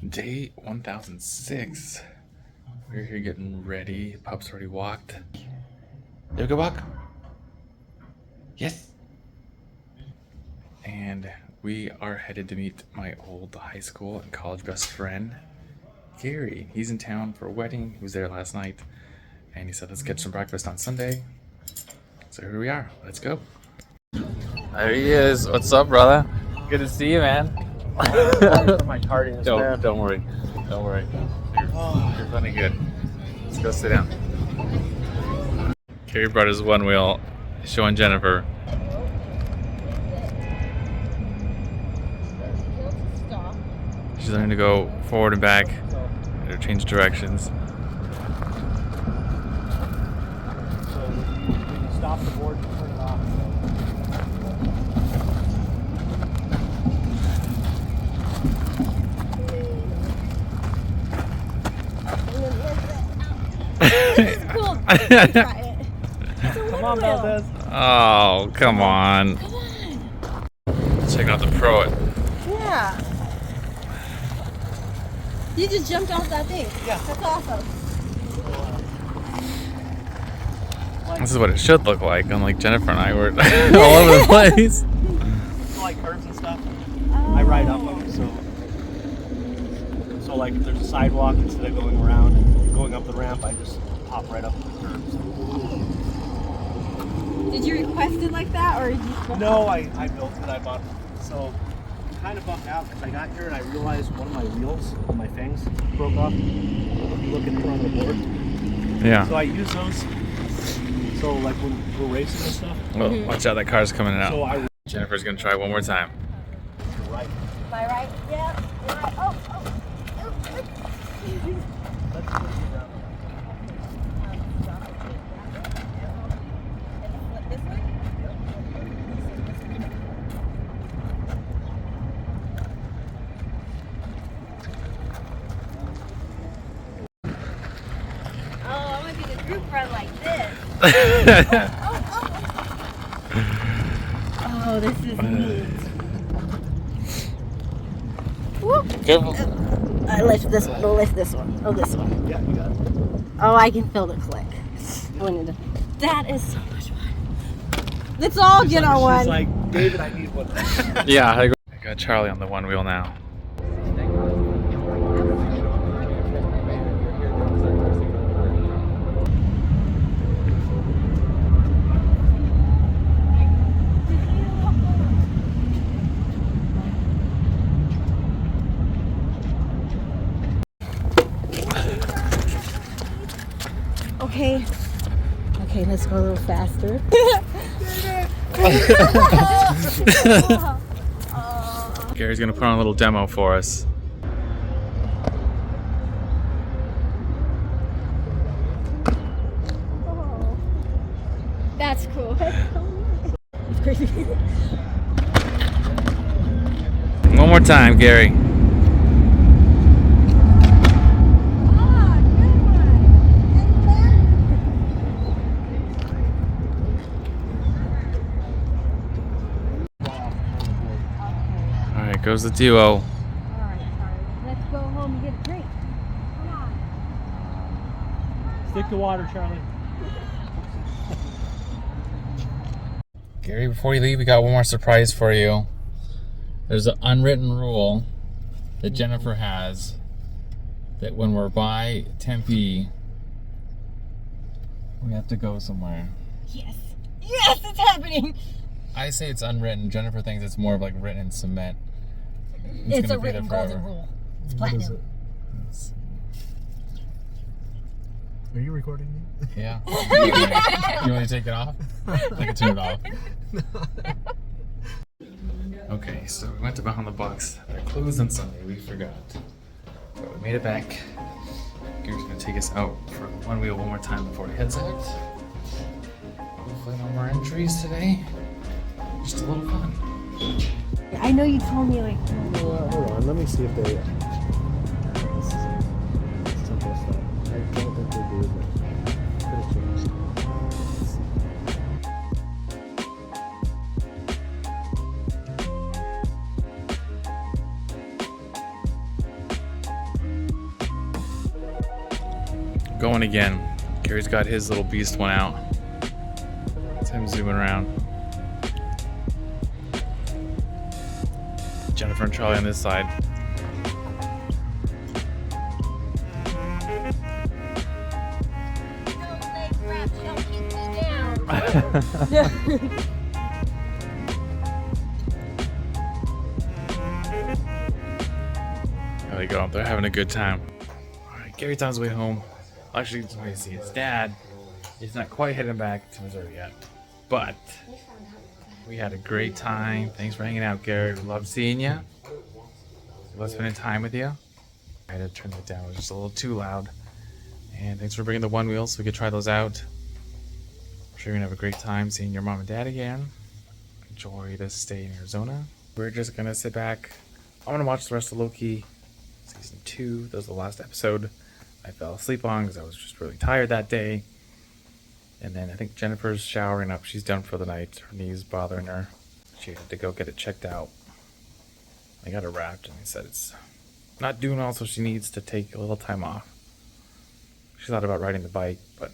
Day 1006. We're here getting ready. Pup's already walked. Did we go walk? Yes. And we are headed to meet my old high school and college best friend, Gary. He's in town for a wedding. He was there last night. And he said, let's get some breakfast on Sunday. So here we are. Let's go. There he is. What's up, brother? Good to see you, man. My tardiness, Don't worry. Don't worry. You're funny good. Let's go sit down. Carrie brought his Onewheel, showing Jennifer. She's learning to go forward and back, or change directions. So when you stop the board, you turn it off. This is cool. Try it. Come on, Valdez. Oh, come on. Come on. Check out the pro. Yeah. You just jumped off that thing. Yeah. That's awesome. This is what it should look like, unlike Jennifer and I were all over the place. Like curves and stuff. I ride up them, so like if there's a sidewalk, instead of going around and going up the ramp, I just pop right up the curves. Did you request it like that, or did you? No, I built it. I bought it. So I'm kind of bummed out because I got here and I realized one of my wheels, my fangs, broke off. Looking here on the board. Yeah. So I use those. So like when we're racing and stuff. Well, watch out, that car's coming out. So Jennifer's gonna try one more time. you're right. Am I right? Yeah. You're right. Oh. Let's switch it around. This way? Oh, I want to do the group run like this. Oh, this is neat. Whoop. Careful. I lift this one. No, lift this one. Oh, this one. Yeah, you got it. Oh, I can feel the click. That is so much fun. Let's all get on one. She's like, David, I need one. Yeah, I got Charlie on the Onewheel now. Okay. Okay, let's go a little faster. Gary's gonna put on a little demo for us. That's cool. It's crazy. One more time, Gary. All right, goes the duo. All right, Charlie. Let's go home and get a drink. Come on. Stick to water, Charlie. Gary, before you leave, we got one more surprise for you. There's an unwritten rule that Jennifer has that when we're by Tempe, we have to go somewhere. Yes. Yes, it's happening. I say it's unwritten. Jennifer thinks it's more of like written in cement. It's gonna a be there written forever. golden rule. It's platinum. Are you recording me? Yeah. You want to take it off? I can turn it off. Okay, so we went to Behind the Box. They're closed on Sunday. We forgot. But we made it back. Gary's gonna take us out for the Onewheel one more time before he heads out. Hopefully no more injuries today. Just a little fun. I know you told me like. Hold on, let me see if they. Simple stuff. I don't think they do, but could have changed. going again. Gary's got his little beast one out. It's him zooming around. Jennifer and Charlie on this side. There we go. They're having a good time. All right, Gary's on his way home. Actually, he's going to see his dad. He's not quite heading back to Missouri yet, but we had a great time. Thanks for hanging out, Gary. We love seeing you. We love spending time with you. I had to turn that down. It was just a little too loud. And thanks for bringing the Onewheel so we could try those out. I'm sure you're going to have a great time seeing your mom and dad again. Enjoy this stay in Arizona. We're just going to sit back. I'm going to watch the rest of Loki. Season 2. That was the last episode I fell asleep on because I was just really tired that day. And then I think Jennifer's showering up. She's done for the night. Her knee's bothering her. She had to go get it checked out. I got her wrapped and they said it's not doing all, so she needs to take a little time off. She thought about riding the bike, but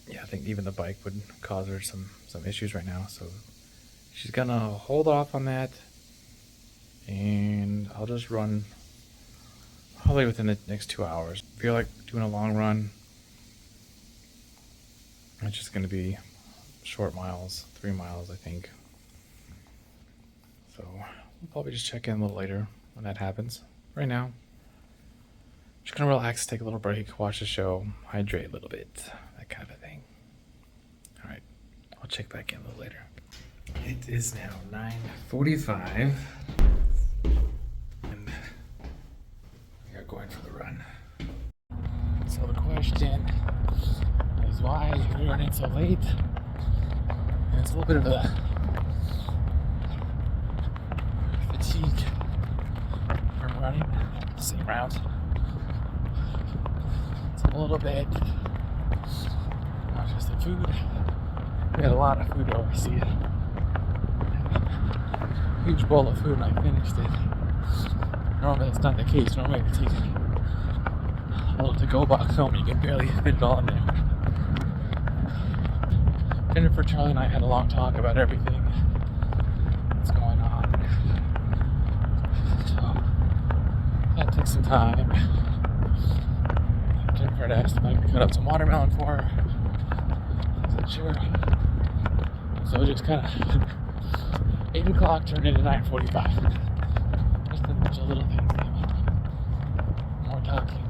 yeah, I think even the bike would cause her some issues right now. So she's gonna hold off on that. And I'll just run probably within the next 2 hours. I feel like doing a long run. It's just going to be short miles, 3 miles, I think. So we'll probably just check in a little later when that happens. Right now, just going to relax, take a little break, watch the show, hydrate a little bit, that kind of a thing. All right, I'll check back in a little later. It is now 9:45. And we are going for the run. So the question is why we're running so late. And it's a little bit of a fatigue from running the same route. It's a little bit not just the food. We had a lot of food over here. Huge bowl of food and I finished it. Normally that's not the case. Normally I take a little to-go box home. You can barely fit it all in there. Jennifer, Charlie, and I had a long talk about everything that's going on. So that took some time. Jennifer had asked if I could cut up some watermelon for her. I said sure. So just kind of 8 o'clock turned into 9:45. Just a bunch of little things. More talking.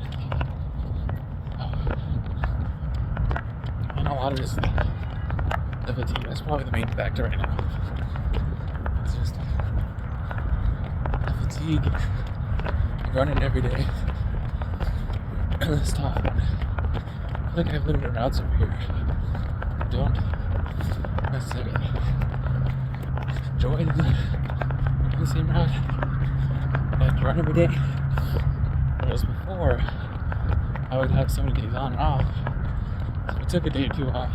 And a lot of it is the fatigue. That's probably the main factor right now. It's just the fatigue of running every day. It's tough. I think I have limited routes over here. I don't necessarily enjoy the same route. I like to run every day. Whereas before, I would have so many days on and off. So I took a day or two off.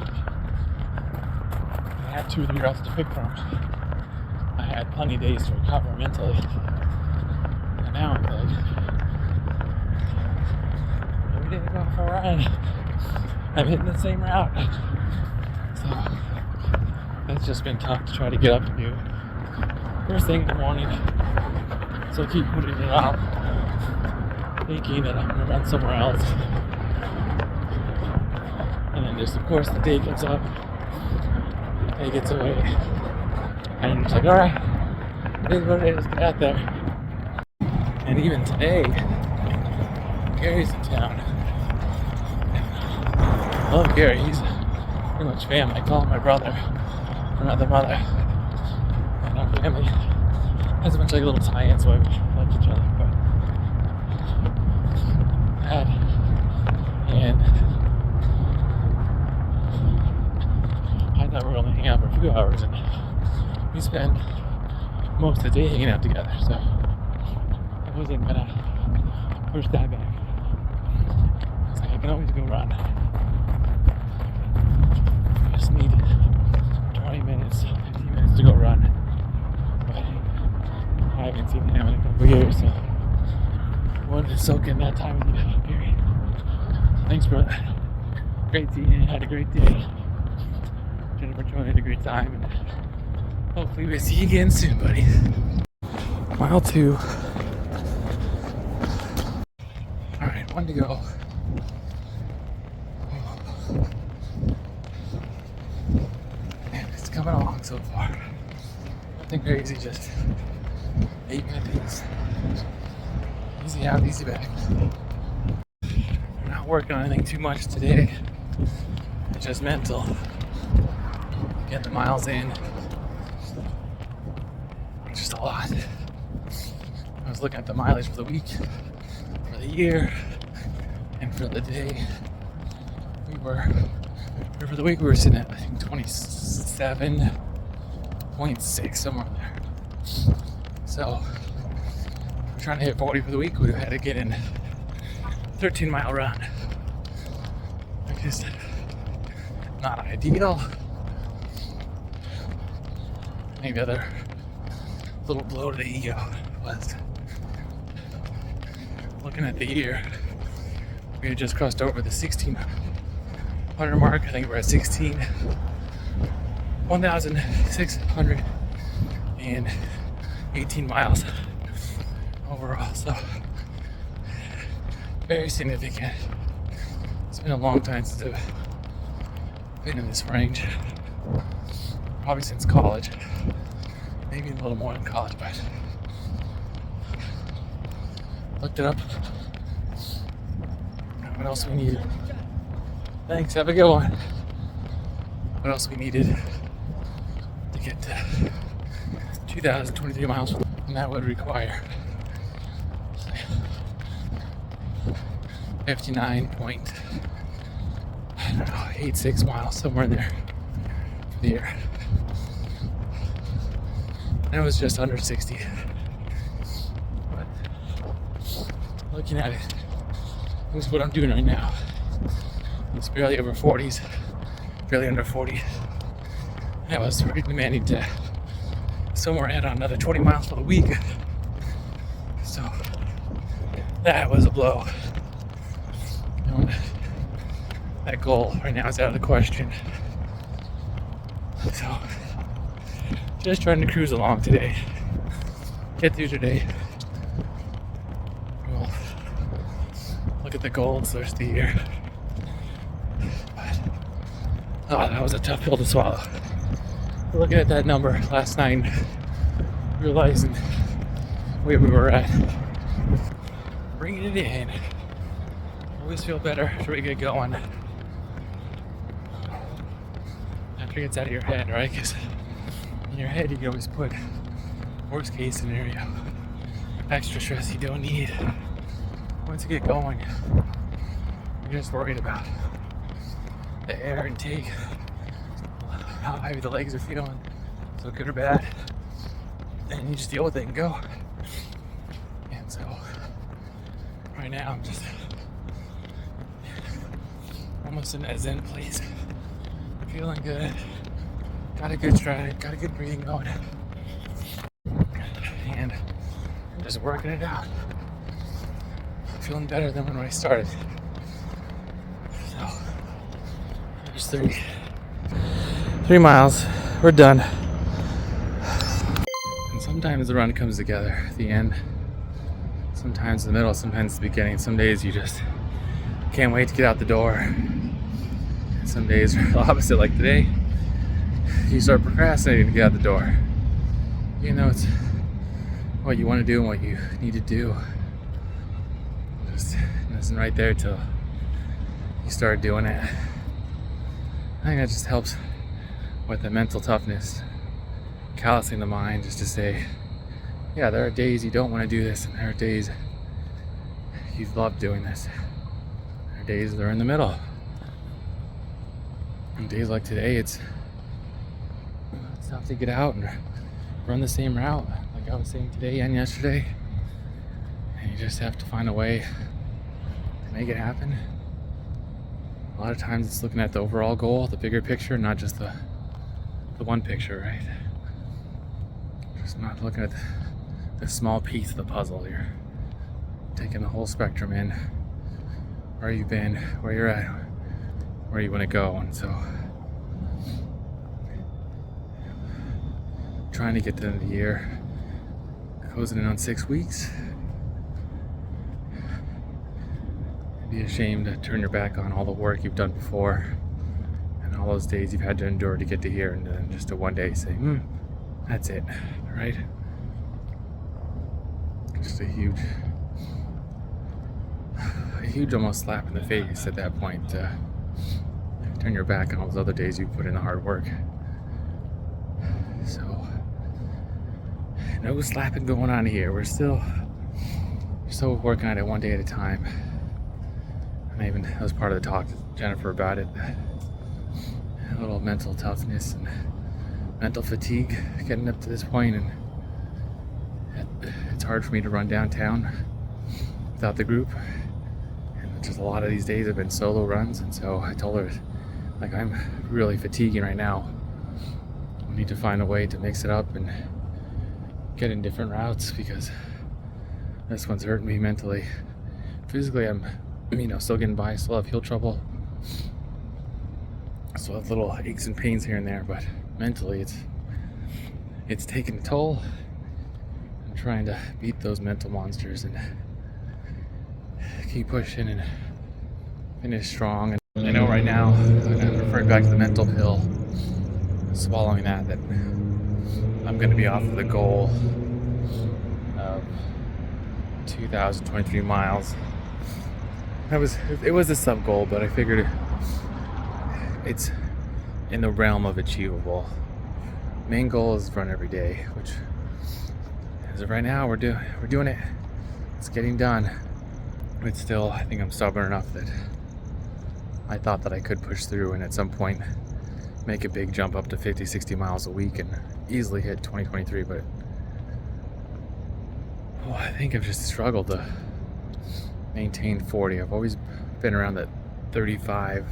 I had 2 or 3 routes to pick from. I had plenty of days to recover mentally. And now I'm like, every day I go for a run, I'm hitting the same route. So that's just been tough to try to get up and do first thing in the morning. So I keep putting it off, thinking that I'm gonna run somewhere else. And then just, of course, the day gets up, the day gets away, and it's like, all right, it is what it is, get out there. And even today, Gary's in town. I love Gary, he's pretty much family. I call him my brother, another mother. And our family has a bunch of like little tie-ins where we like each other. But Dad and I thought we were only hanging out for a few hours, and we spent most of the day hanging out together. So I wasn't gonna push that back. I was like, I can always go run. I just need 20 minutes, 15 minutes to go run. But I haven't seen him in a couple of years, so I wanted to soak in that time with you, Gary. So thanks for that. great seeing you. Had a great day. Jennifer Joy had a great time. And hopefully we'll see you again soon, buddy. Mile 2. Alright, 1 to go. And it's coming along so far. Nothing crazy, just 8-minute pace. Easy out, easy back. I'm not working on anything too much today. It's just mental. Get the miles in. Just a lot. I was looking at the mileage for the week, for the year, and for the day. For the week we were sitting at, I think, 27.6, somewhere in there. So, if we're trying to hit 40 for the week, we'd have had to get in a 13-mile run. Which is not ideal. Maybe other little blow to the ego was looking at the year. We had just crossed over the 1,600 mark. I think we're at 1,618 miles overall. So very significant. It's been a long time since I've been in this range. Probably since college. Maybe a little more than college, but looked it up. What else we needed? Thanks, have a good one. What else we needed to get to 2,023 miles, and that would require 59.86 miles, somewhere in there for the year. And it was just under 60. But looking at it, this is what I'm doing right now. It's barely over 40s, barely under 40. I was pretty demanding to somewhere add on another 20 miles for the week. So that was a blow. That goal right now is out of the question. So just trying to cruise along today. Get through today. We'll look at the goals the rest of the year. But, oh, that was a tough pill to swallow. Looking at that number last night, realizing where we were at. Bringing it in. Always feel better after we get going. After it gets out of your head, right? Because in your head, you can always put worst case scenario, extra stress you don't need. Once you get going, you're just worried about the air intake, how heavy the legs are feeling, so good or bad, and you just deal with it and go. And so, right now, I'm just almost in that zen place, feeling good. Got a good stride, got a good breathing going, and I'm just working it out. Feeling better than when I started. So, there's 3 miles. We're done. And sometimes the run comes together at the end. Sometimes in the middle, sometimes the beginning. Some days you just can't wait to get out the door. And some days are the opposite, like today. You start procrastinating to get out the door. You know it's what you want to do and what you need to do. Just isn't right there till you start doing it. I think that just helps with the mental toughness, callousing the mind, just to say, yeah, there are days you don't want to do this, and there are days you love doing this. There are days that are in the middle. And days like today, it's tough to get out and run the same route, like I was saying today and yesterday. And you just have to find a way to make it happen. A lot of times it's looking at the overall goal, the bigger picture, not just the one picture, right? Just not looking at the small piece of the puzzle. You're taking the whole spectrum in, where you've been, where you're at, where you want to go. And so trying to get to the end of the year, closing in on 6 weeks. It'd be a shame to turn your back on all the work you've done before and all those days you've had to endure to get to here, and then just to one day say, that's it, right? Just a huge almost slap in the face at that point. Turn your back on all those other days you put in the hard work. So no slapping going on here. We're still working on it one day at a time. And that was part of the talk to Jennifer about it. A little mental toughness and mental fatigue getting up to this point, and it's hard for me to run downtown without the group. And just a lot of these days have been solo runs, and so I told her, like, I'm really fatiguing right now. We need to find a way to mix it up and get in different routes, because this one's hurting me mentally. Physically, I'm still getting by, still have heel trouble, still have little aches and pains here and there, but mentally it's taking a toll. I'm trying to beat those mental monsters and keep pushing and finish strong. And I know right now, I'm referring back to the mental pill, swallowing that I'm going to be off of the goal of 2,023 miles. It was a sub goal, but I figured it's in the realm of achievable. Main goal is run every day, which as of right now we're doing it. It's getting done. But still, I think I'm stubborn enough that I thought that I could push through and at some point make a big jump up to 50, 60 miles a week and easily hit 2023, but I think I've just struggled to maintain 40. I've always been around that 35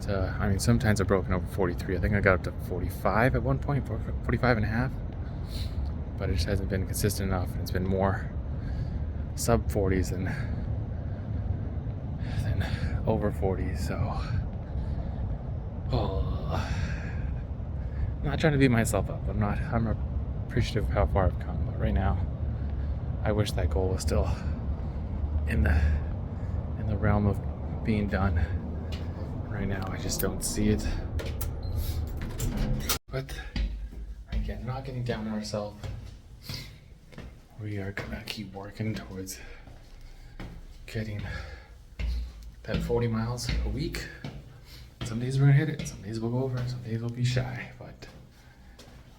to, sometimes I've broken over 43. I think I got up to 45 at one point, 45 and a half, but it just hasn't been consistent enough, and it's been more sub 40s than over 40s. So I'm not trying to beat myself up. I'm appreciative of how far I've come, but right now I wish that goal was still in the realm of being done. Right now I just don't see it. But again, not getting down on ourselves. We are gonna keep working towards getting that 40 miles a week. Some days we're gonna hit it, some days we'll go over, some days we'll be shy, but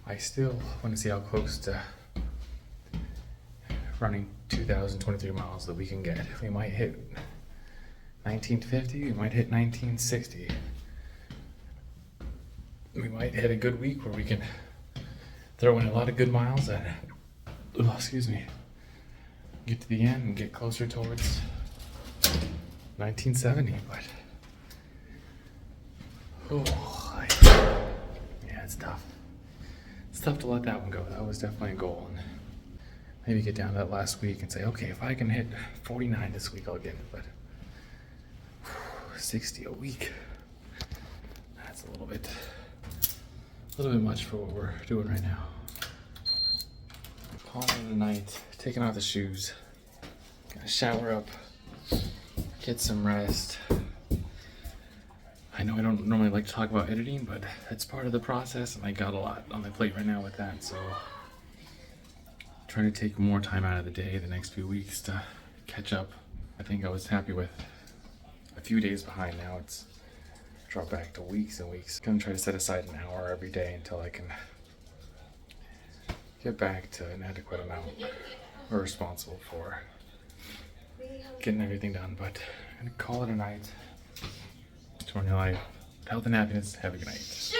I still want to see how close to running 2,023 miles that we can get. We might hit 1950, we might hit 1960. We might hit a good week where we can throw in a lot of good miles and, get to the end and get closer towards 1970, but yeah, it's tough. It's tough to let that one go. That was definitely a goal, and maybe get down to that last week and say, okay, if I can hit 49 this week, I'll get it, but 60 a week, that's a little bit much for what we're doing right now. Calling it a night, taking off the shoes, gonna shower up, get some rest. I know I don't normally like to talk about editing, but it's part of the process, and I got a lot on my plate right now with that, so trying to take more time out of the day the next few weeks to catch up. I think I was happy with a few days behind. Now it's dropped back to weeks and weeks. Gonna try to set aside an hour every day until I can get back to an adequate amount. We're responsible for getting everything done, but I'm gonna call it a night. Torn your life. Health and happiness. Have a good night.